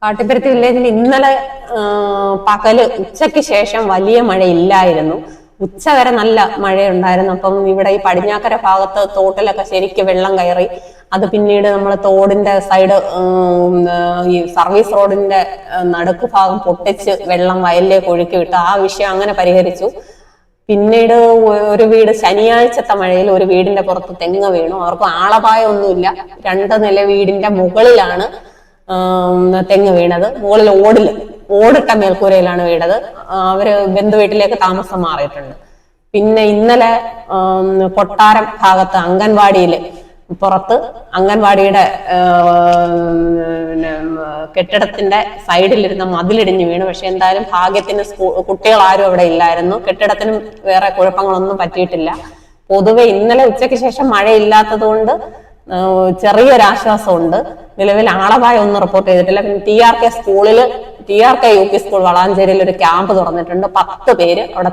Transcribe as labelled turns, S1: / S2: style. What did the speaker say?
S1: കാട്ടിപ്പരുത്തി വില്ലേജിൽ ഇന്നലെ പകല് ഉച്ചയ്ക്ക് ശേഷം വലിയ മഴയില്ലായിരുന്നു. ഉച്ച വരെ നല്ല മഴയുണ്ടായിരുന്നു. അപ്പം ഇവിടെ ഈ പടിഞ്ഞാക്കര ഭാഗത്ത് തോട്ടിലൊക്കെ ശരിക്ക് വെള്ളം കയറി. അത് പിന്നീട് നമ്മൾ തോടിന്റെ സൈഡ് ഈ സർവീസ് റോഡിന്റെ നടുക്ക് ഭാഗം പൊട്ടിച്ച് വെള്ളം വയലിലേക്ക് ഒഴുക്കി വിട്ട് ആ വിഷയം അങ്ങനെ പരിഹരിച്ചു. പിന്നീട് ഒരു വീട് ശനിയാഴ്ചത്തെ മഴയിൽ ഒരു വീടിന്റെ പുറത്ത് തെങ്ങ് വീണു. അവർക്ക് ആളപായം ഒന്നുമില്ല. 2 നില വീടിന്റെ മുകളിലാണ് തെങ്ങ് വീണത്. മുകളിൽ ഓടിട്ട മേൽക്കൂരയിലാണ് വീണത്. അവര് ബന്ധുവീട്ടിലേക്ക് താമസം മാറിയിട്ടുണ്ട്. പിന്നെ ഇന്നലെ കൊട്ടാരം ഭാഗത്ത് അംഗൻവാടിയില് പുറത്ത് അംഗൻവാടിയുടെ കെട്ടിടത്തിന്റെ സൈഡിലിരുന്ന മതിലിടിഞ്ഞു വീണു. പക്ഷെ എന്തായാലും ഭാഗ്യത്തിന് കുട്ടികൾ ആരും അവിടെ ഇല്ലായിരുന്നു. കെട്ടിടത്തിനും വേറെ കുഴപ്പങ്ങളൊന്നും പറ്റിയിട്ടില്ല. പൊതുവെ ഇന്നലെ ഉച്ചയ്ക്ക് ശേഷം മഴയില്ലാത്തത് കൊണ്ട് ചെറിയൊരാശ്വാസമുണ്ട്. നിലവിൽ ആളപായം ഒന്നും റിപ്പോർട്ട് ചെയ്തിട്ടില്ല. പിന്നെ TRK UP സ്കൂൾ വളാഞ്ചേരിയിൽ ഒരു ക്യാമ്പ് തുറന്നിട്ടുണ്ട്. 10 പേര് അവിടെ